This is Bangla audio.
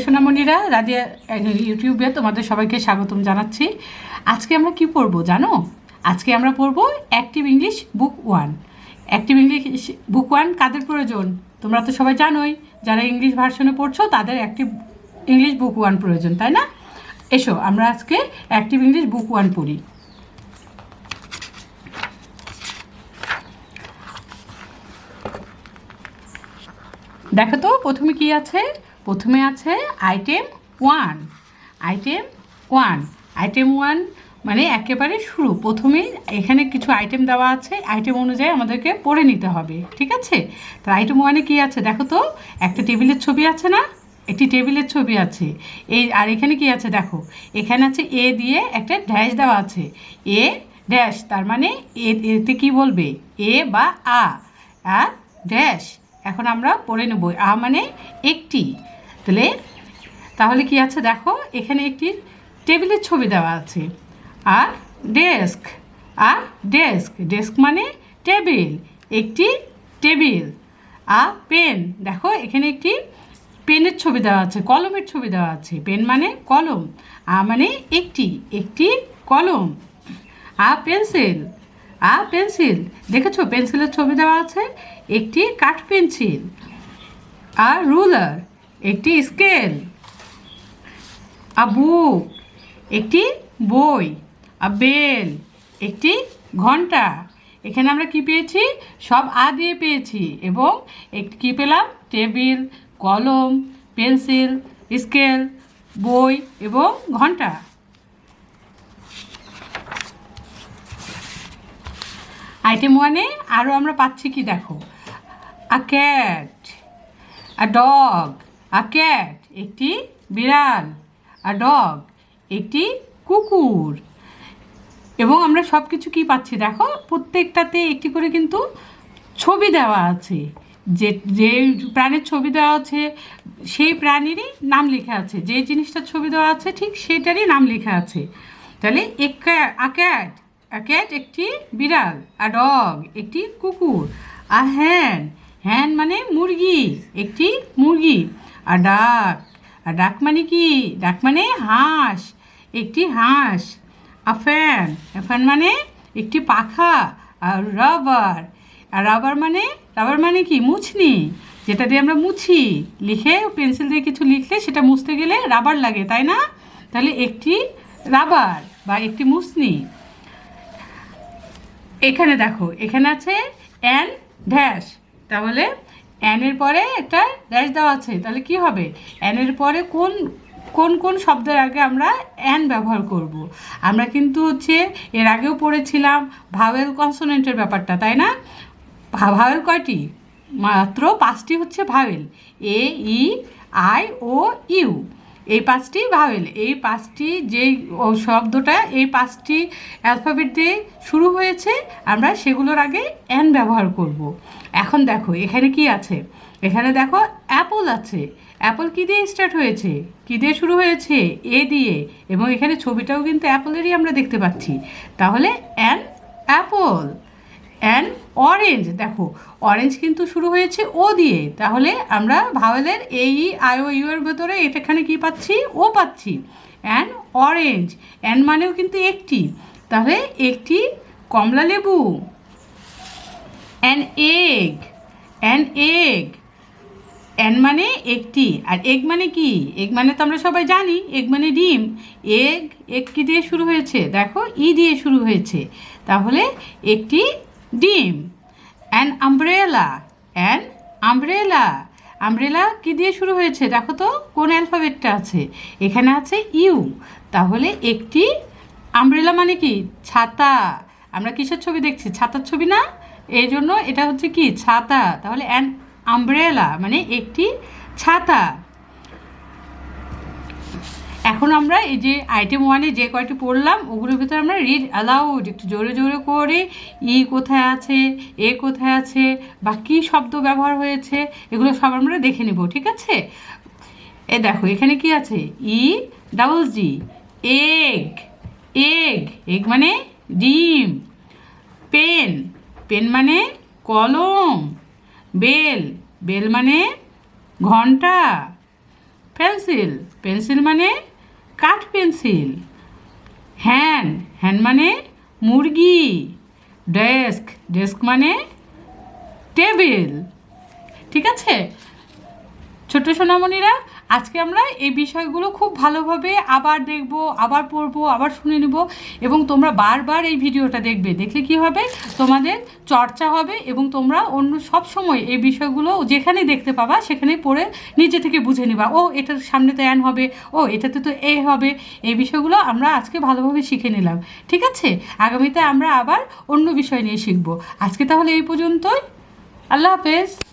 সোনামণিরা রাধিয়া ইউটিউবে তোমাদের সবাইকে স্বাগতম জানাচ্ছি। আজকে আমরা কি পড়ব জানো? আজকে আমরা পড়ব active English book 1। Active English book 1 কাদের প্রয়োজন? তোমরা তো সবাই জানোই, যারা ইংলিশ ভার্সনে পড়ছো তাদের অ্যাক্টিভ ইংলিশ বুক 1 প্রয়োজন, তাই না? এসো আমরা আজকে অ্যাক্টিভ ইংলিশ বুক 1 পড়ি। দেখো তো প্রথমে কি আছে? প্রথমে আছে আইটেম 1। আইটেম 1 মানে একেবারে শুরু। প্রথমে এখানে কিছু আইটেম দেওয়া আছে, আইটেম অনুযায়ী আমাদেরকে পড়ে নিতে হবে, ঠিক আছে? তো আইটেম 1-এ কী আছে দেখো তো? একটা টেবিলের ছবি আছে না? একটি টেবিলের ছবি আছে। আর এখানে কি আছে দেখো? এখানে আছে এ দিয়ে একটা ড্যাশ দেওয়া আছে, এ ড্যাশ, তার মানে এতে কি বলবে? এ বা আ ড্যাশ। এখন আমরা পড়ে নেব, আ মানে একটি। তাহলে কি আছে দেখো? এখানে একটি টেবিলের ছবি দেওয়া আছে। আর ডেস্ক, ডেস্ক মানে টেবিল, একটি টেবিল। পেন, দেখো এখানে একটি পেনের ছবি দেওয়া আছে, কলমের ছবি দেওয়া আছে। পেন মানে কলম, মানে একটি কলম। পেন্সিল, দেখেছো পেন্সিলের ছবি দেওয়া আছে, একটি কাঠ পেন্সিল। রুলার, একটি স্কেল। বুক, একটি বই। বেল, একটি ঘন্টা। এখানে আমরা কি পেয়েছি? সব দিয়ে পেয়েছি, এবং কি পেলাম? টেবিল, কলম, পেন্সিল, স্কেল, বই এবং ঘন্টা। আইটেম 1-এ আরও আমরা পাচ্ছি কি দেখো? Cat, dog. ক্যাট, একটি বিড়াল। ডগ, একটি কুকুর। এবং আমরা সব কিছু কী পাচ্ছি দেখো? প্রত্যেকটাতে একটি করে কিন্তু ছবি দেওয়া আছে। যে প্রাণীর ছবি দেওয়া আছে সেই প্রাণীরই নাম লেখা আছে, যে জিনিসটার ছবি দেওয়া আছে ঠিক সেটারই নাম লেখা আছে। তাহলে ক্যাট একটি বিড়াল। ডগ, একটি কুকুর। হ্যান মানে মুরগি, একটি মুরগি। ডাক মানে কি? ডাক মানে হাঁস, একটি হাঁস। ফ্যান মানে একটি পাখা। রাবার মানে কি? মুছনি, যেটা দিয়ে আমরা মুছি, পেন্সিল দিয়ে কিছু লিখলে সেটা মুছতে গেলে রাবার লাগে, তাই না? তাহলে একটি রাবার বা একটি মুছনি। এখানে দেখো, এখানে আছে অ্যান ড্যাশ। তাহলে অ্যানের পরে একটা ড্যাশ দেওয়া আছে, তাহলে কি হবে? অ্যানের পরে কোন শব্দের আগে আমরা অ্যান ব্যবহার করব? আমরা কিন্তু এর আগেও পড়েছিলাম ভাওয়েল কনসোনেন্টের ব্যাপারটা, তাই না? ভাওয়েল কয়টি? মাত্র 5টি হচ্ছে vowel. A, E, I, O, U, এই 5টি ভাওয়েল। এই 5টি যেই শব্দটা এই 5টি অ্যালফাবেট দিয়ে শুরু হয়েছে, আমরা সেগুলোর আগে অ্যান ব্যবহার করব। এখন দেখো এখানে কি আছে? এখানে দেখো অ্যাপল আছে। অ্যাপল কী দিয়ে স্টার্ট হয়েছে? কী দিয়ে শুরু হয়েছে? এ দিয়ে। এবং এখানে ছবিটাও কিন্তু অ্যাপলেরই আমরা দেখতে পাচ্ছি। তাহলে অ্যান অ্যাপল। অ্যান অরেঞ্জ, দেখো অরেঞ্জ কিন্তু শুরু হয়েছে ও দিয়ে। তাহলে আমরা ভাওয়েলের এ, ই, আই, ও, ইউ এর ভেতরে এখানে কি পাচ্ছি? ও পাচ্ছি। An orange. অ্যান মানেও কিন্তু একটি, তাহলে একটি কমলা লেবু। অ্যান এগ, অ্যান মানে একটি। আর এগ মানে কি? এগ মানে তো আমরা সবাই জানি, এগ মানে ডিম। এগ কি দিয়ে শুরু হয়েছে? দেখো ই দিয়ে শুরু হয়েছে, তাহলে একটি ডিম। অ্যান আমব্রেলা কি দিয়ে শুরু হয়েছে? দেখো তো কোন অ্যালফাবেটটা আছে? এখানে আছে ইউ, তাহলে একটি আমব্রেলা মানে কি? ছাতা। আমরা কিসের ছবি দেখছি? ছাতার ছবি না? এই জন্য এটা হচ্ছে কি? ছাতা। তাহলে অ্যান আমব্রেলা মানে একটি ছাতা। এখন আমরা এই যে আইটেম 1-এ যে কয়টি পড়লাম ওগুলোর ভিতরে আমরা রিড অ্যালাউড একটু জোরে জোরে করে, ই কোথায় আছে, এ কোথায় আছে, বা কী শব্দ ব্যবহার হয়েছে, এগুলো সব আমরা দেখে নেব, ঠিক আছে? দেখো এখানে কি আছে? EGG, এগ মানে ডিম। পেন মানে কলম। বেল মানে ঘন্টা। পেন্সিল, পেন্সিল মানে কাঠ পেন্সিল। হ্যান, হ্যান মানে মুরগি। ডেস্ক, ডেস্ক মানে টেবিল। ঠিক আছে ছোট্ট সোনামণিরা, আজকে আমরা এই বিষয়গুলো খুব ভালোভাবে আবার দেখব, আবার পড়বো, আবার শুনে নেব এবং তোমরা বারবার এই ভিডিওটা দেখবে। দেখলে কি হবে, তোমাদের চর্চা হবে এবং তোমরা অন্য সব সময় এই বিষয়গুলো যেখানে দেখতে পাবা সেখানে পড়ে নিজে থেকে বুঝে নিবা। ও এটার সামনে তো অ্যান হবে, ও এটাতে তো এ হবে। এই বিষয়গুলো আমরা আজকে ভালোভাবে শিখে নিলাম। ঠিক আছে, আগামীতে আমরা আবার অন্য বিষয় নিয়ে শিখব। আজকে তাহলে এই পর্যন্তই। আল্লাহ হাফেজ।